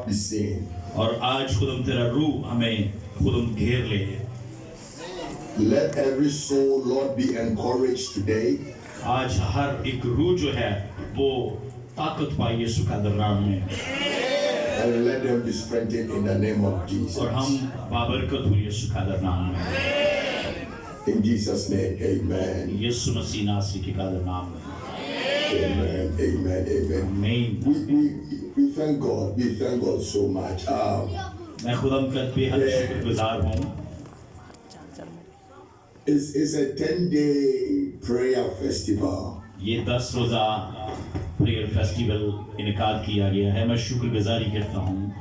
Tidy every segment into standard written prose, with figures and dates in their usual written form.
be seen. और आज खुदम तेरा रूह हमें खुदम घेर ले। Let every soul, Lord, be encouraged today. आज हर एक रूह जो है वो ताकत पाए यीशु का नाम में, And let them be strengthened in the name of Jesus. और हम बाबरकत हो यीशु का नाम में। In Jesus' name, amen. यीशु मसीह नासरी के नाम में। Amen, amen, amen. आमीन। We thank God. We thank God so much. मैं खुदम का बेहद शुक्रगुजार हूँ। It's a 10-day prayer festival. ये 10 रोजा प्रेयर फेस्टिवल इनकाद किया गया है। मैं शुक्रगुजारी करता हूँ।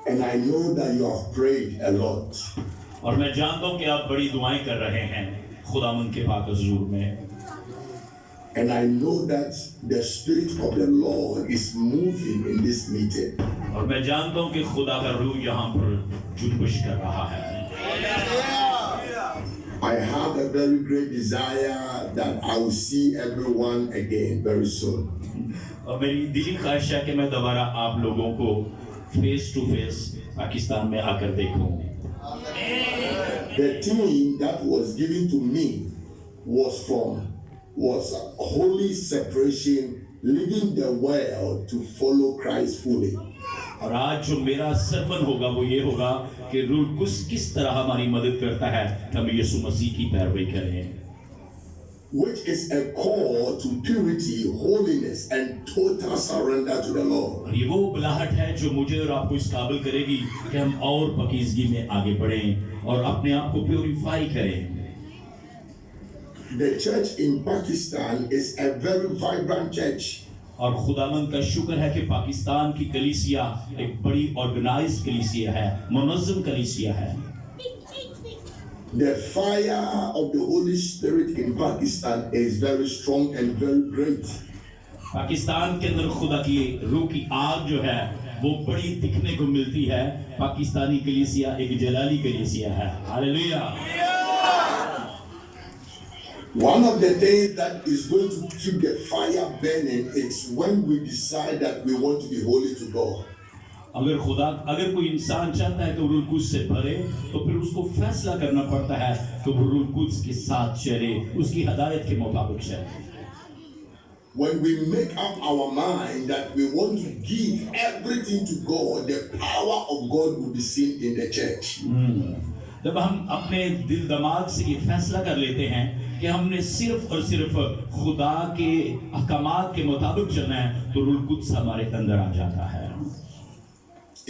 And I know that you have prayed a lot. और मैं जानता हूँ कि आप बड़ी दुआएं कर रहे हैं खुदावंद के पाक हुजूर में। And I know that the Spirit of the Lord is moving in this meeting. और मैं जानता हूँ कि खुदा का रूह यहाँ पर जुम्बिश कर रहा है। I have a very great desire that I will see everyone again very soon. और मेरी दिली ख्वाहिश है कि मैं दोबारा आप लोगों को फेस टू फेस पाकिस्तान में आकर देखूं। The theme that was given to me was holy separation, leaving the world to follow Christ fully. और आज जो मेरा सरमन होगा वो ये होगा कि रूह किस तरह हमारी मदद करता है कि हम यीशु मसीह की पैरवी करें, which is a call to purity, holiness, and total surrender to the Lord. और ये वो बुलाहट है जो मुझे और आपको इस काबिल करेगी कि हम और पकीज़गी में आगे बढ़ें और अपने आप को प्यूरिफाई करें। The church in Pakistan is a very vibrant church. और खुदावंद का शुक्र है कि पाकिस्तान की कलीसिया एक बड़ी ऑर्गेनाइज्ड कलीसिया है, मुनज़्ज़म कलीसिया है। The fire of the Holy Spirit in Pakistan is very strong and very great. Pakistan के अंदर खुदा की रूह की आग जो है वो बड़ी दिखने को मिलती है। पाकिस्तानी कलीसिया एक जलाली कलीसिया है। Hallelujah. One of the things that is going to keep the fire burning is when we decide that we want to be holy to God. अगर कोई इंसान चाहता है कि वो रूह कुद्स से भरे तो फिर उसको फैसला करना पड़ता है कि वो रूह कुद्स के साथ चले, उसकी हिदायत के मुताबिक चले। When we make up our mind that we want to give everything to God, the power of God will be seen in the church. जब हम अपने दिल दिमाग से ये फैसला कर लेते हैं कि हमने सिर्फ और सिर्फ खुदा के अहकामात के मुताबिक चलना है तो रूह कुद्स हमारे अंदर आ जाता है।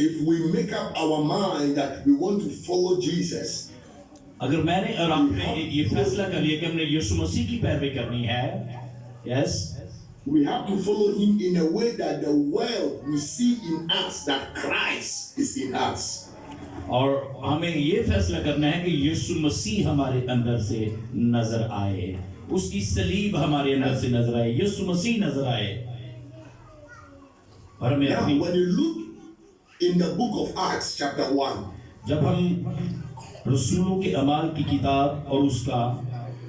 If we make up our mind that we want to follow Jesus, अगर मैंने और आपने ये फैसला कर लिया कि हमने यीशु मसीह की पैरवी करनी है, yes, we have to follow him in a way that the world will see in us that Christ is in us. और हमें ये फैसला करना है कि यीशु मसीह हमारे अंदर से नजर आए, उसकी सलीब हमारे अंदर से नजर आए, यीशु मसीह नजर आए। और हमें Now, when you look in the book of Acts chapter 1, जब हम रसूलों के अमाल की किताब और उसका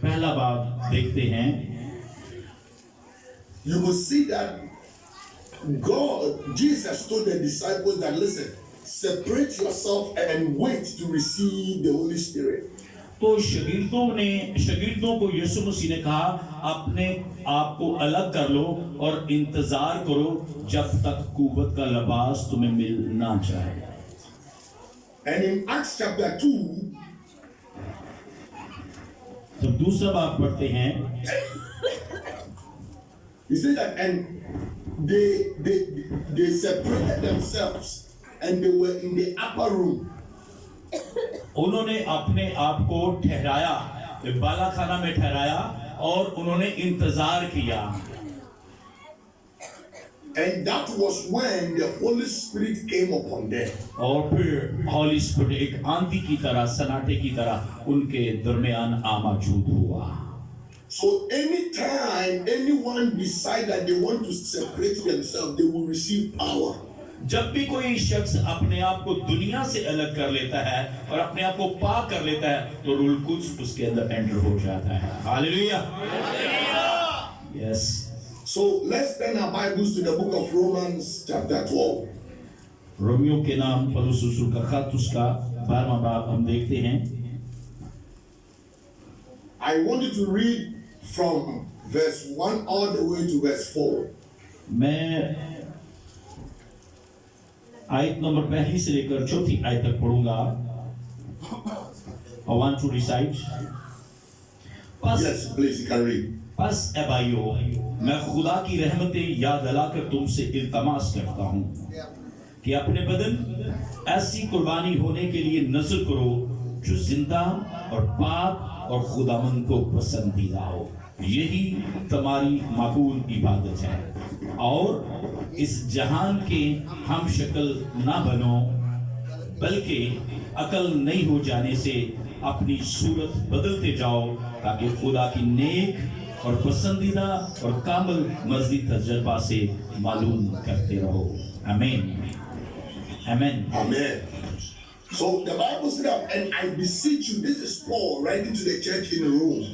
पहला बाब देखते हैं, you will see that Jesus told the disciples that, listen, separate yourself and wait to receive the Holy Spirit. तो शागिर्दों को यीशु मसीह ने कहा अपने आप को अलग कर लो और इंतजार करो जब तक कुव्वत का लिबास तुम्हें मिल ना जाए। And in Acts chapter 2, जब दूसरा बाब पढ़ते हैं, he said that and they separated themselves and they were in the upper room. उन्होंने अपने आप को ठहराया, बाला खाना में ठहराया और उन्होंने इंतजार किया। And that was when the Holy Spirit came upon them. और फिर Holy Spirit एक आंधी की तरह, सन्नाटे की तरह उनके दरमियान आमौजूद हुआ। So anytime anyone decide that they want to separate themselves, they will receive power. जब भी कोई शख्स अपने आप को दुनिया से अलग कर लेता है और अपने आप को पाक कर लेता है तो रूह कुद्स उसके अंदर एंटर हो जाता है। Hallelujah. Yes. So let's turn our Bibles to the book of Romans chapter 12. Romeo के नाम पौलुस रसूल का खत उसका 12वां बाब हम देखते हैं। I want you to read from verse 1 all the way to verse 4. मैं आयत नंबर पहली से लेकर चौथी आयत तक पढ़ूंगा। I want to recite. Yes, please, you can read. बस ए भाइयों, मैं खुदा की रहमतें याद दिलाकर तुमसे इल्तमास करता हूँ कि अपने बदन ऐसी कुर्बानी होने के लिए नज़र करो जो जिंदा और पाक और खुदावंद को पसंदीदा हो। यही तुम्हारी माकूल इबादत है। और इस जहान के हम शक्ल ना बनो, बल्कि अकल नहीं हो जाने से अपनी सूरत बदलते जाओ, ताकि खुदा की नेक और पसंदीदा और कामिल मर्जी तजर्बा से मालूम करते रहो। आमीन, आमीन, Amen. So the Bible said, and I beseech you, this is Paul writing to the church in Rome.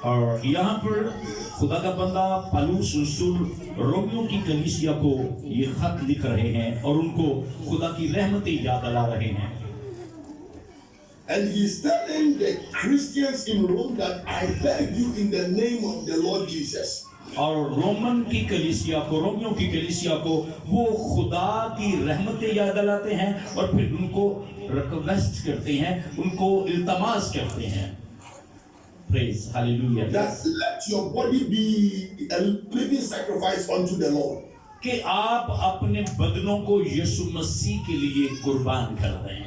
और यहाँ पर खुदा का बंदा पौलुस रसूल रोमियो की कलीसिया को ये खत लिख रहे हैं और उनको खुदा की रहमतें याद दिला रहे हैं। And he's telling the Christians in Rome that I beg you in the name of the Lord Jesus. और रोमन की कलीसिया को, रोमियो की कलीसिया को वो खुदा की रहमतें याद दिलाते हैं और फिर उनको रिक्वेस्ट करते हैं, उनको इल्तमास करते हैं। Praise, hallelujah. That let your body be a living sacrifice unto the Lord. कि आप अपने बदनों को यीशु मसीह के लिए कुर्बान कर दें।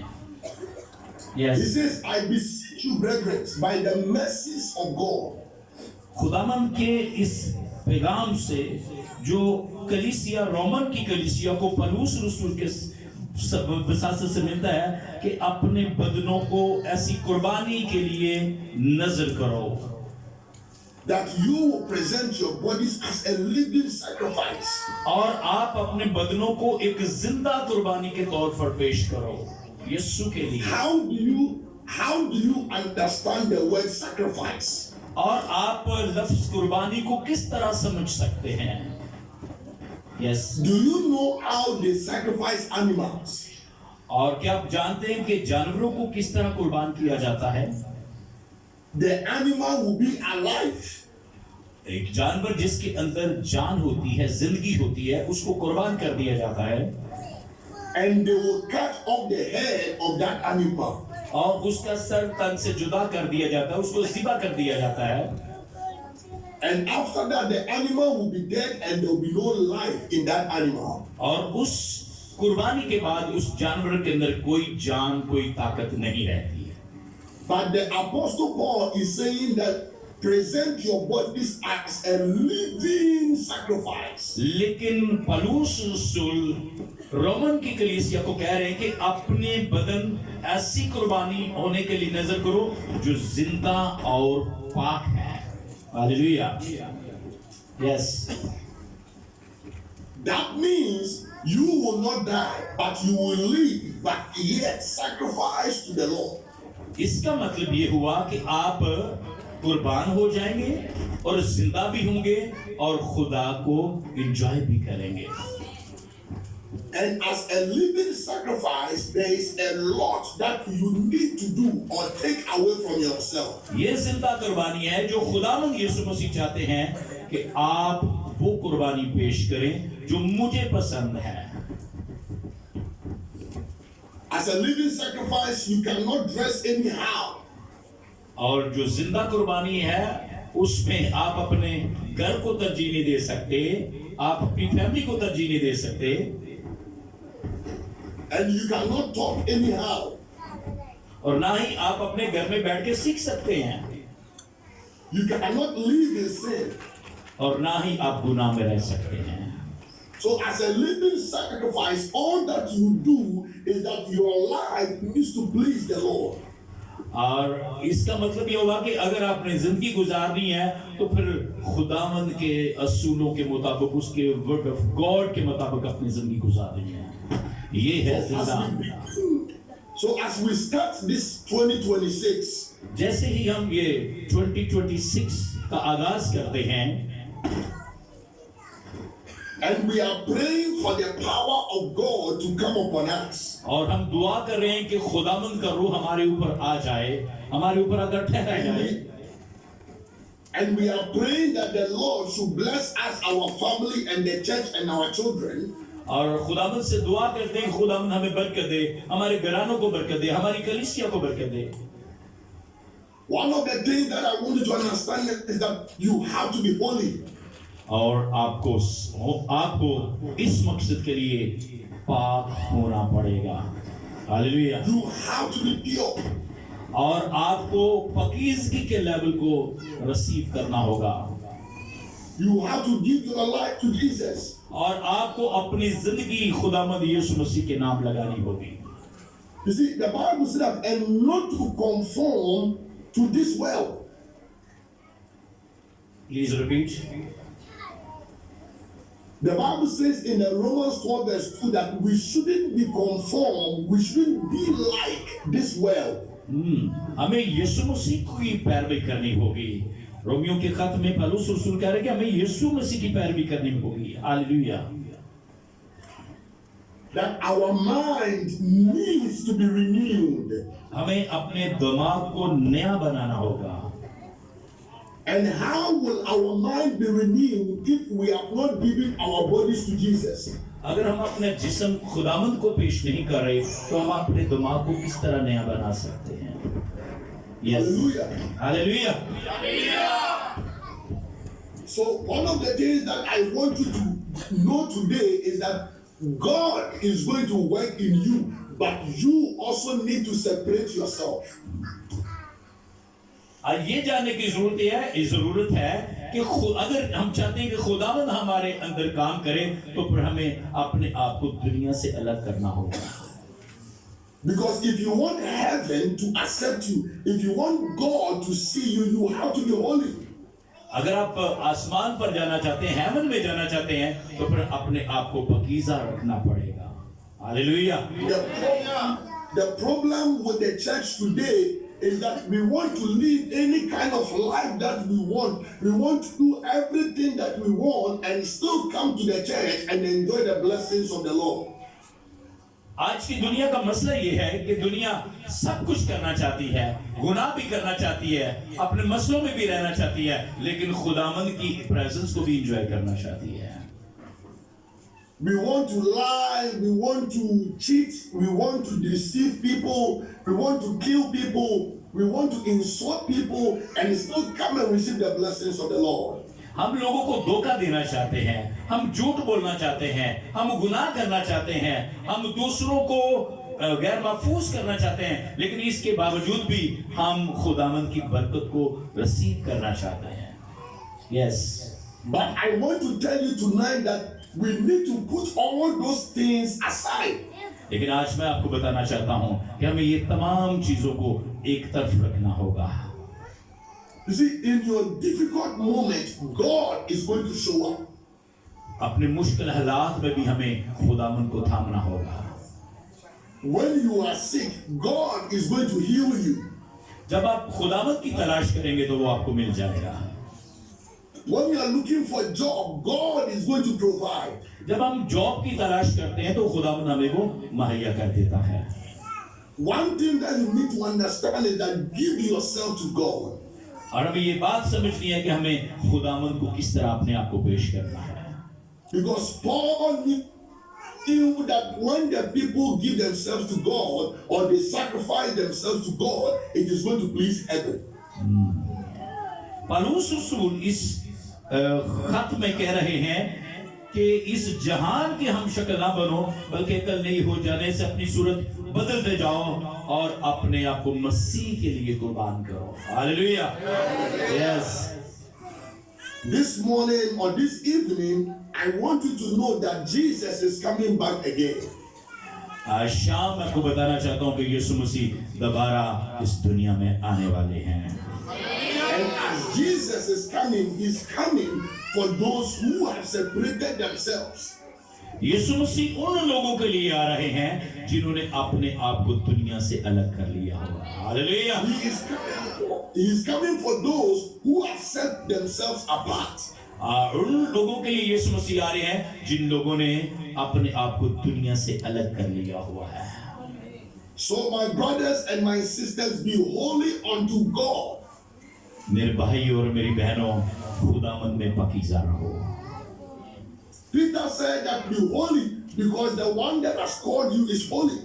Yes. He says, I beseech you, brethren, by the mercies of God. खुदावन के इस पैगाम से जो कलीसिया, रोमन की कलीसिया को पौलुस रसूल के विश्वास से मिलता है कि अपने बदनों को ऐसी कुर्बानी के लिए नजर करो, that you present your bodies as a living sacrifice. और आप अपने बदनों को एक जिंदा कुर्बानी के तौर पर पेश करो यीशु के लिए। How do you understand the word sacrifice? और आप लफ्ज कुर्बानी को किस तरह समझ सकते हैं? Yes. Do you know how they sacrifice animals? और क्या आप जानते हैं कि जानवरों को किस तरह कुर्बान किया जाता है? The animal will be alive. एक जानवर जिसके अंदर जान होती है, जिंदगी होती है, उसको कुर्बान कर दिया जाता है। And they will cut off the head of that animal. और उसका सर तन से जुदा कर दिया जाता है, उसको ज़िबा कर दिया जाता है। And after that, the animal will be dead and there will be no life in that animal. और उस कुर्बानी के बाद उस जानवर के अंदर कोई जान, कोई ताकत नहीं रहती है। But the Apostle Paul is saying that present your bodies as a living sacrifice. लेकिन पौलुस रसूल रोमन की कलीसिया को कह रहे हैं कि अपने बदन ऐसी कुर्बानी होने के लिए नजर करो जो जिंदा और पाक है। Hallelujah. Yes. That means you will not die, but you will live, but yet sacrifice to the Lord. इसका मतलब ये हुआ कि आप कुर्बान हो जाएंगे और जिंदा भी होंगे और खुदा को एंजॉय भी करेंगे। And as a living sacrifice, there is a lot that you need to do or take away from yourself. ये जिंदा कुर्बानी है जो खुदावंद यीशु मसीह चाहते हैं कि आप वो कुर्बानी पेश करें जो मुझे पसंद है। As a living sacrifice, you cannot dress anyhow. और जो जिंदा कुर्बानी है उसमें आप अपने घर को तरजीह नहीं दे सकते, आप अपनी फैमिली को तरजीह नहीं दे सकते। And you cannot talk anyhow. और ना ही आप अपने घर में बैठ के सीख सकते हैं। You cannot live in sin. और ना ही आप गुनाह में रह सकते हैं। So as a living sacrifice, all that you do is that your life needs to please the Lord. और इसका मतलब ये होगा कि अगर आपने जिंदगी गुजारनी है तो फिर खुदावंद के असूलों के मुताबिक, उसके वर्ड ऑफ गॉड के मुताबिक अपनी जिंदगी गुजारनी है। ये है जिंदा। So as we start this 2026, जैसे ही हम ये 2026 का आगाज करते हैं, And we are praying for the power of God to come upon us. और हम दुआ कर रहे हैं कि खुदावंद का रूह हमारे ऊपर आ जाए, हमारे ऊपर अगर ठहरा जाए। And we are praying that the Lord should bless us, our family and the church and our children. और खुदावंद से दुआ करते हैं खुदावंद हमें बरकत दे, हमारे घरानों को बरकत दे, हमारी कलीसिया को बरकत दे। One of the things that I want you to understand is that you have to be holy. और आपको इस मकसद के लिए पाक होना पड़ेगा। Hallelujah. You have to be pure. और आपको पकीज़गी के लेवल को रिसीव करना होगा। You have to give your life to Jesus. और आपको अपनी जिंदगी खुदावंद यीशु मसीह के नाम लगानी होगी। You see, the Bible says that, and not to conform to this world. Please repeat. The Bible says in the Romans 12 verse 2 that we shouldn't be conformed, we shouldn't be like this world. हमें यीशु मसीह की पैरवी करनी होगी। Romeo के खत में पौलुस रसूल कह रहे हैं कि हमें यीशु मसीह की पैरवी करनी होगी। Hallelujah. That our mind needs to be renewed. हमें अपने दिमाग को नया बनाना होगा। And how will our mind be renewed if we have not given our bodies to Jesus? अगर हम अपने जिस्म खुदावंद को पेश नहीं कर रहे तो हम अपने दिमाग को किस तरह नया बना सकते हैं? Yes. Hallelujah. Hallelujah. So one of the things that I want you to know today is that God is going to work in you, but you also need to separate yourself. ये जानने की जरूरत है कि अगर हम चाहते हैं कि खुदावंद हमारे अंदर काम करे तो फिर हमें अपने आप को दुनिया से अलग करना होगा। Because if you want heaven to accept you, if you want God to see you, you have to be holy. अगर आप आसमान पर जाना चाहते हैं, हेवन में जाना चाहते हैं, तो फिर अपने आप को पकीज़ा रखना पड़ेगा। Hallelujah. The problem with the church today is that we want to live any kind of life that we want. We want to do everything that we want and still come to the church and enjoy the blessings of the Lord. आज की दुनिया का मसला ये है कि दुनिया सब कुछ करना चाहती है, गुनाह भी करना चाहती है, अपने मसलों में भी रहना चाहती है, लेकिन खुदावंद की प्रेजेंस को भी एंजॉय करना चाहती है। We want to lie, we want to cheat, we want to deceive people, we want to kill people, we want to insult people and still come and receive the blessings of the Lord. हम लोगों को धोखा देना चाहते हैं, हम झूठ बोलना चाहते हैं, हम गुनाह करना चाहते हैं, हम दूसरों को गैर महफूज करना चाहते हैं, लेकिन इसके बावजूद भी हम खुदावंद की बरकत को रिसीव करना चाहते हैं। Yes. But I want to tell you tonight that we need to put all those things aside. लेकिन आज मैं आपको बताना चाहता हूं कि हमें ये तमाम चीजों को एक तरफ रखना होगा। You see, in your difficult moment, God is going to show up. अपने मुश्किल हालात में भी हमें खुदावंद को थामना होगा। When you are sick, God is going to heal you. जब आप खुदावंद की तलाश करेंगे तो वो आपको मिल जाएगा। When you are looking for a job, God is going to provide. जब हम जॉब की तलाश करते हैं तो खुदावंद हमें वो मुहैया कर देता है। One thing that you need to understand is that give yourself to God. और हमें ये बात समझनी है कि हमें खुदावंद को किस तरह अपने आप को पेश करना है। Because Paul knew that when the people give themselves to God or they sacrifice themselves to God, it is going to please heaven. पौलुस रसूल इस खत में कह रहे हैं कि इस जहान की हम शक्ल ना बनो, बल्कि कल नहीं हो जाने से अपनी सूरत बदलते जाओ और अपने आप को मसीह के लिए कुर्बान करो। Hallelujah. Yes. This morning or this evening, I want you to know that Jesus is coming back again. आज शाम मैं आपको बताना चाहता हूँ कि यीशु मसीह दोबारा इस दुनिया में आने वाले हैं। And as Jesus is coming, He's coming for those who have separated themselves. यीशु मसीह उन लोगों के लिए आ रहे हैं जिन्होंने अपने आप को दुनिया से अलग कर लिया होगा। Hallelujah. He is coming for those who have set themselves apart. उन लोगों के लिए यीशु मसीह आ रहे हैं जिन लोगों ने अपने आप को दुनिया से अलग कर लिया हुआ है। So my brothers and my sisters, be holy unto God. मेरे भाई और मेरी बहनों, खुदावंद में पाकीज़ा रहो। Peter said that be holy because the one that has called you is holy.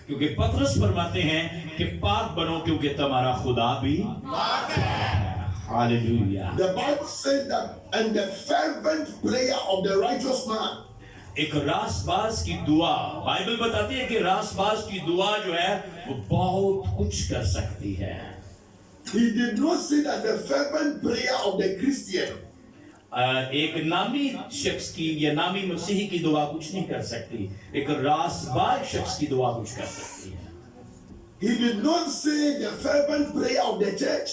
क्योंकि पतरस फरमाते हैं कि पाक बनो क्योंकि तुम्हारा खुदा भी पाक है। Hallelujah. The Bible said that, and the fervent prayer of the righteous man. एक रासबाज की दुआ, बाइबल बताती है कि रासबाज की दुआ जो है वो बहुत कुछ कर सकती है। He did not say that the fervent prayer of the Christian. एक नामी शख्स की या नामी मसीही की दुआ कुछ नहीं कर सकती, एक रासबाज शख्स की दुआ कुछ कर सकती है। He did not say the fervent prayer of the church.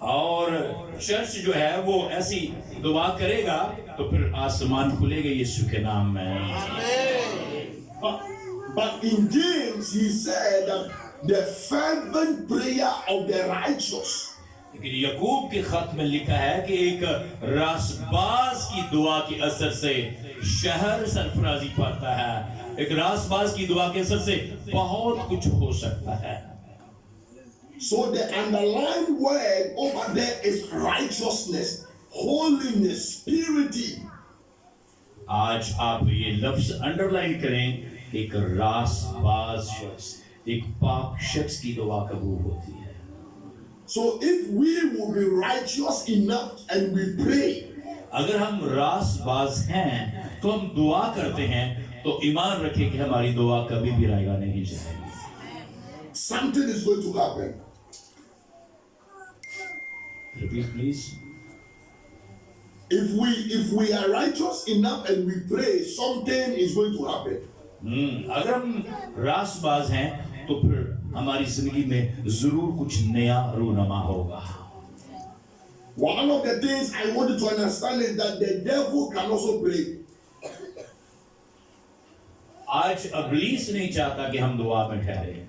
और चर्च जो है वो ऐसी दुआ करेगा तो फिर आसमान खुलेगा यीशु के नाम में। But in James he said that the fervent prayer of the righteous. लेकिन यकूब के खत में लिखा है कि एक रासबाज की दुआ के असर से शहर सरफराजी पाता है, एक रासबाज की दुआ के असर से बहुत कुछ हो सकता है। So the underlying word over there is righteousness, holiness, purity. आज आप ये लफ्ज अंडरलाइन करें, एक रासबाज शख्स, एक पाक शख्स की दुआ कबूल होती है। So if we will be righteous enough and we pray, अगर हम रासबाज हैं तो हम दुआ करते हैं तो ईमान रखें कि हमारी दुआ कभी भी रायगा नहीं जाएगी। something is going to happen. Repeat please. If we are righteous enough and we pray, something is going to happen. अगर हम रासबाज हैं तो फिर हमारी जिंदगी में जरूर कुछ नया रूनमा होगा। One of the things I want you to understand is that the devil can also pray. आज इब्लीस नहीं चाहता कि हम दुआ में ठहरे।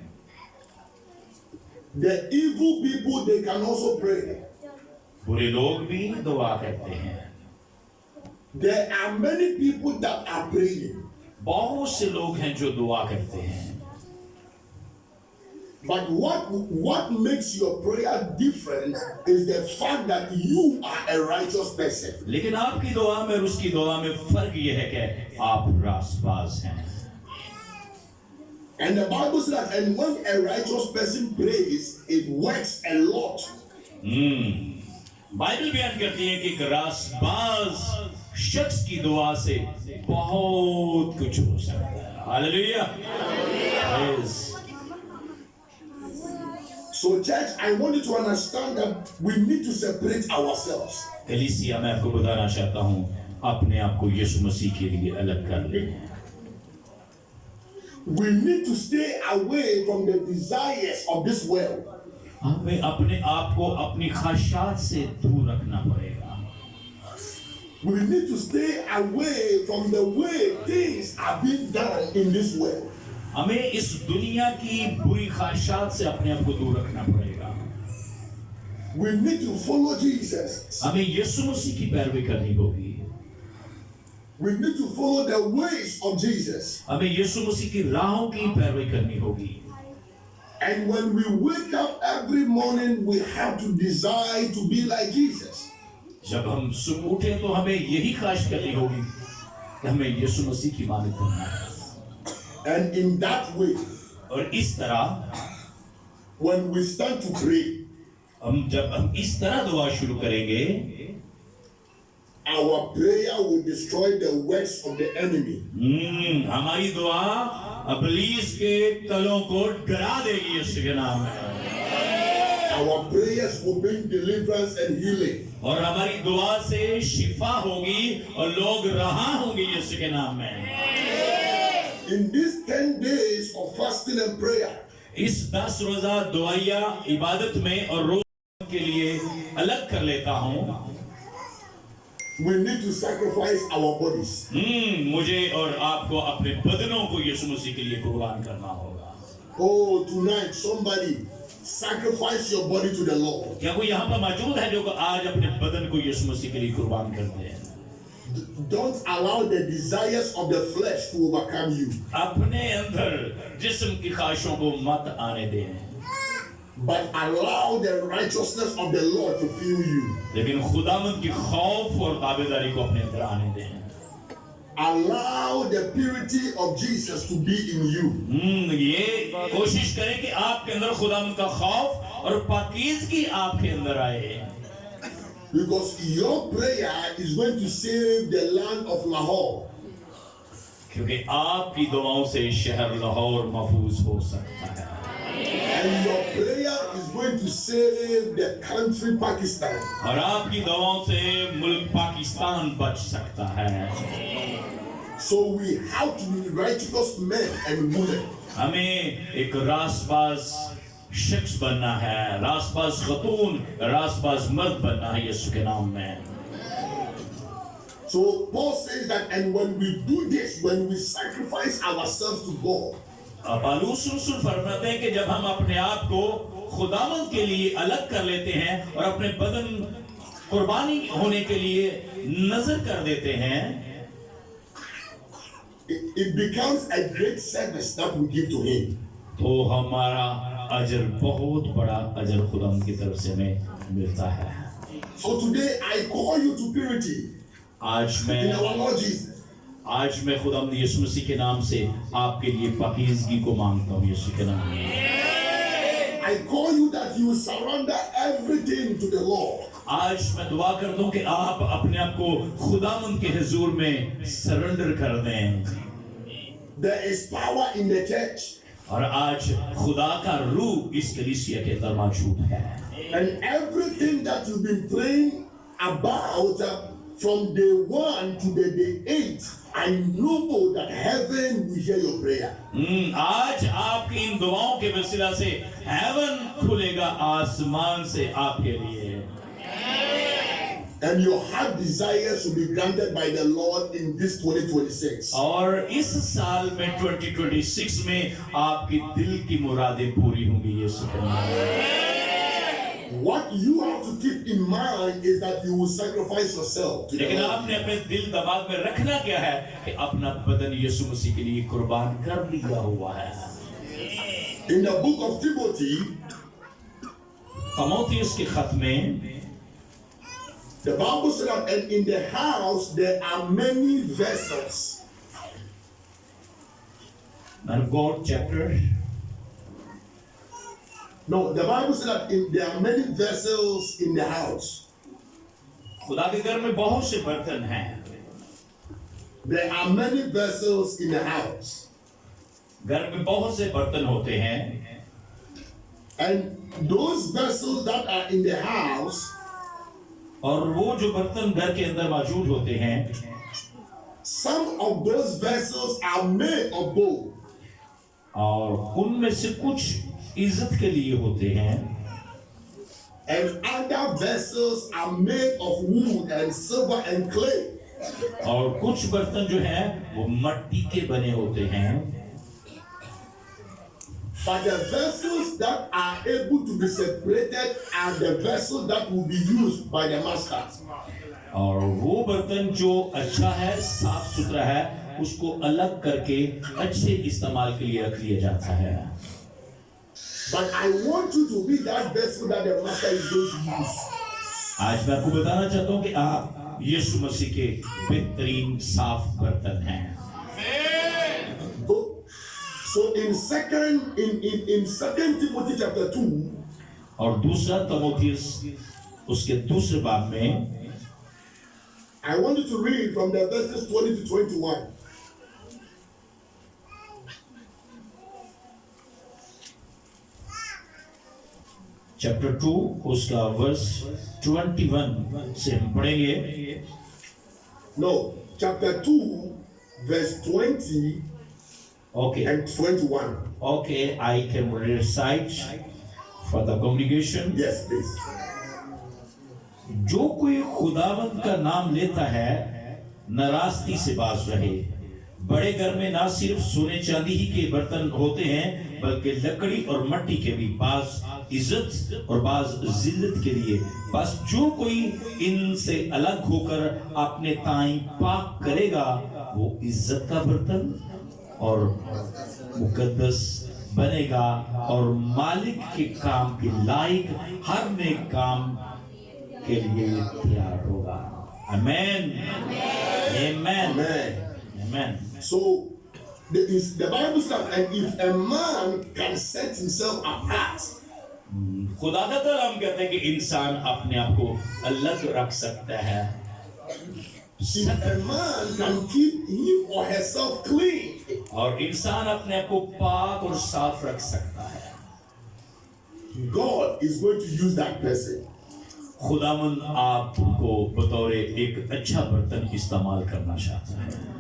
The evil people, they can also pray. बुरे लोग भी दुआ करते हैं। There are many people that are praying. बहुत से लोग हैं जो दुआ करते हैं। But what makes your prayer different is the fact that you are a righteous person. लेकिन आपकी दुआ में और उसकी दुआ में फर्क यह है कि आप रासबाज हैं। And the Bible says that, and when a righteous person prays, it works a lot. Bible बयान करती है कि एक रासबाज शख्स की दुआ से बहुत कुछ हो सकता है। Hallelujah. Yes. So church, I want you to understand that we need to separate ourselves. कलीसिया मैं आपको बताना चाहता हूँ, अपने आप को यीशु मसीह के लिए अलग कर ले। We need to stay away from the desires of this world. हमें अपने आप को अपनी ख्वाहिशात से दूर रखना पड़ेगा। We need to stay away from the way things are being done in this world. हमें इस दुनिया की बुरी ख्वाहिशात से अपने आप को दूर रखना पड़ेगा। We need to follow Jesus. हमें यीशु मसीह की पैरवी करनी होगी। We need to follow the ways of Jesus. हमें यीशु मसीह की राहों की पैरवी करनी होगी। And when we wake up every morning, we have to desire to be like Jesus. जब हम सुबह उठे तो हमें यही ख्वाहिश करनी होगी कि हमें यीशु मसीह की मानद बनना है। And in that way, और इस तरह when we start to pray, जब हम इस तरह दुआ शुरू करेंगे, our prayer will destroy the works of the enemy. हमारी दुआ इब्लीस के कलों को डरा देगी यीशु के नाम में। Our prayers will bring deliverance and healing. और हमारी दुआ से शिफा होगी और लोग रहा होंगे यीशु के नाम में। In these 10 days of fasting and prayer, इस 10 रोजा दुआया इबादत में और रोज के लिए अलग कर लेता हूँ। we need to sacrifice our bodies. मुझे और आपको अपने बदनों को यीशु मसीह के लिए कुर्बान करना होगा। Oh, tonight sacrifice your body to the Lord? क्या कोई यहाँ पर मौजूद है जो आज अपने बदन को यीशु मसीह के लिए कुर्बान करते हैं? Don't allow the desires of the flesh to overcome you, अपने अंदर जिस्म की ख्वाहिशों को मत आने दें, but allow the righteousness of the Lord to fill you. लेकिन खुदावंद की खौफ और ताबेदारी को अपने अंदर आने दें। Allow the purity of Jesus to be in you. ये कोशिश करें कि आपके अंदर खुदावंद का खौफ और पाकीज़गी आपके अंदर आए, Because your prayer is going to save the land of Lahore. क्योंकि आपकी दुआओं से शहर लाहौर महफूज हो सकता है, And your prayer is going to save the country Pakistan. और आपकी दुआओं से मुल्क पाकिस्तान बच सकता है। So we have to be righteous men and women. हमें एक रासबाज शख्स बनना है, रासबाज खतून, रासबाज मर्द बनना है यीशु के नाम में। So Paul says that, and when we do this, when we sacrifice ourselves to God, Paulus रसूल फरमाते हैं कि जब हम अपने आप को खुदावंद के लिए अलग कर लेते हैं और अपने बदन कुर्बानी होने के लिए नजर कर देते हैं, it becomes a great service that we give to Him. तो हमारा अजर बहुत बड़ा अजर खुदावंद की तरफ से हमें मिलता है। So today I call you to purity in our Lord Jesus. आज मैं खुदावंद यीशु मसीह के नाम से आपके लिए पाकीज़गी को मांगता हूँ यीशु के नाम में। I call you that you surrender everything to the Lord. आज मैं दुआ करता हूँ कि आप अपने आप को खुदावंद के हुजूर में सरेंडर कर दें। There is power in the church. और आज खुदा का रूह इस कलीसिया के अंदर मौजूद है। And everything that you've been praying about from day 1 to the day 8, I know that heaven will hear your prayer. आज आपकी इन दुआओं के वसीला से हेवन खुलेगा आसमान से आपके लिए, And your heart desires will be granted by the Lord in this 2026. और इस साल में 2026 में आपकी दिल की मुरादें पूरी होंगी यीशु के नाम में। What you have to keep in mind is that you will sacrifice yourself to the लेकिन Lord. आपने अपने दिल दिमाग में रखना क्या है कि अपना बदन यीशु मसीह के लिए कुर्बान कर दिया हुआ है। In the book of Timothy, तीमुथियुस के खत में the Bible said that, and in the house there are many vessels. Man of God chapter, No, the Bible said that there are many vessels in the house. खुदा के घर में बहुत से बर्तन हैं। There are many vessels in the house. घर में बहुत से बर्तन होते हैं, And those vessels that are in the house, और वो जो बर्तन घर के अंदर मौजूद होते हैं, some of those vessels are made of gold. और उनमें से कुछ इज्जत के लिए होते हैं, And other vessels are made of wood and silver and clay. और कुछ बर्तन जो हैं वो मिट्टी के बने होते हैं। But the vessels that are able to be separated are the vessels that will be used by the master. और वो बर्तन जो अच्छा है, साफ सुथरा है, उसको अलग करके अच्छे इस्तेमाल के लिए रख लिया जाता है। But I want you to be that vessel that the master is going to use. आज मैं आपको बताना चाहता हूँ कि आप यीशु मसीह के बेहतरीन साफ बर्तन हैं। So in second Timothy chapter 2, और दूसरा तीमुथियुस उसके दूसरे बाब में I want you to read from the verses 20 to 21. Chapter 2 उसका वर्स 21 से हम पढ़ेंगे। No, chapter 2, verse 20 okay and 21. Okay, I can recite for the congregation. Yes, please. जो कोई खुदावंद का नाम लेता है नाराजगी से बाज रहे। बड़े घर में ना सिर्फ सोने चांदी ही के बर्तन होते हैं बल्कि लकड़ी और मिट्टी के भी। बाज इज्जत और बाज जिल्लत के लिए। बस जो कोई इनसे अलग होकर अपने ताई पाक करेगा वो इज्जत का बर्तन और मुकद्दस बनेगा और मालिक के काम के लायक हर नेक काम के लिए तैयार होगा। आमेन, आमेन, आमेन। So the Bible says, and if a man can set himself apart, खुदा का कलाम कहते हैं कि इंसान अपने आप को अलग रख सकता है। if a man can keep him or herself clean, और इंसान अपने आप को पाक और साफ रख सकता है। God is going to use that person. खुदावन आपको बतौर एक अच्छा बर्तन इस्तेमाल करना चाहता है।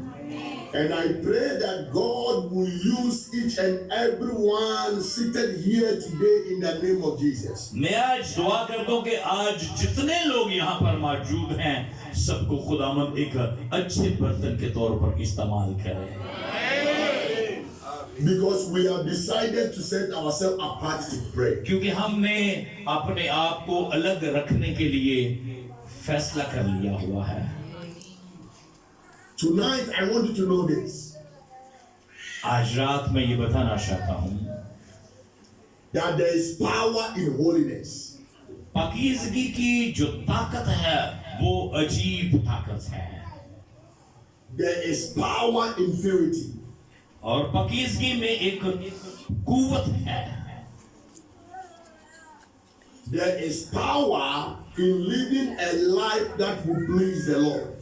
And I pray that God will use each and everyone seated here today in the name of Jesus. मैं आज दुआ करता हूं कि आज जितने लोग यहाँ पर मौजूद हैं सबको खुदावन एक अच्छे बर्तन के तौर पर इस्तेमाल करे। Because we have decided to set ourselves apart to pray. क्योंकि हमने अपने आप को अलग रखने के लिए फैसला कर लिया हुआ है। Tonight I want you to know this. आज रात मैं ये बताना चाहता हूँ That there is power in holiness. पाकीज़गी की जो ताकत है वो अजीब ताकत है। There is power in purity. और पाकीज़गी में एक कुव्वत है। There is power in living a life that will please the Lord.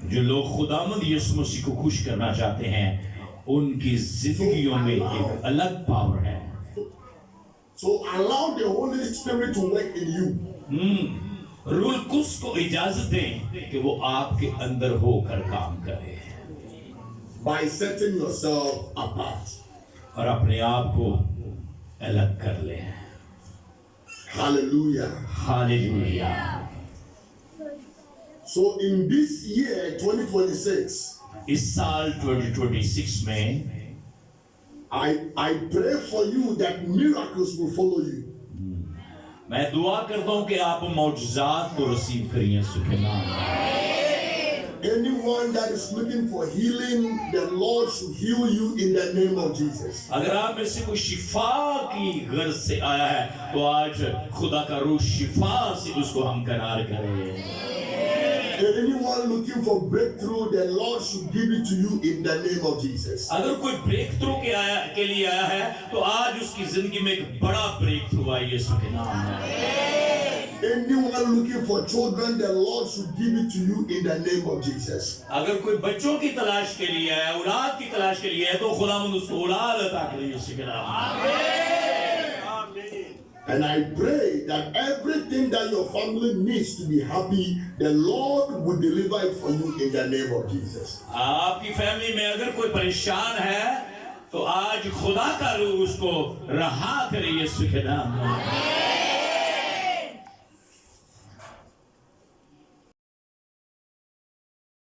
जो लोग खुदावंद यीशु मसीह को खुश करना चाहते हैं उनकी जिंदगियों में एक अलग पावर है। So allow the Holy Spirit to work in you. Rule कुछ को इजाजत दें कि वो आपके अंदर होकर काम करे By setting yourself apart. और अपने आप को अलग कर ले। Hallelujah. Hallelujah. So in this year 2026, इस साल 2026 में I pray for you that miracles will follow you. मैं दुआ करता हूं कि आप मौजज़ात को रिसीव करिए यीशु के नाम में। Anyone that is looking for healing, the Lord should heal you in the name of Jesus. अगर आप में से कोई शिफा की गर्ज से आया है तो आज खुदा का रूह शिफा से उसको हम करार करें। And anyone looking for breakthrough, the Lord should give it to you in the name of Jesus. अगर कोई ब्रेक थ्रू के लिए आया है तो आज उसकी जिंदगी में एक बड़ा ब्रेक थ्रू आए यीशु के नाम में। Anyone looking for children, the Lord should give it to you in the name of Jesus. अगर कोई बच्चों की तलाश के लिए है, औलाद की तलाश के लिए है तो खुदावंद उसको औलाद अता करे यीशु के नाम में। And I pray that everything that your family needs to be happy, the Lord will deliver it for you in the name of Jesus. आपकी फैमिली में अगर कोई परेशान है तो आज खुदा का रूह उसको रहा करे यीशु के नाम में।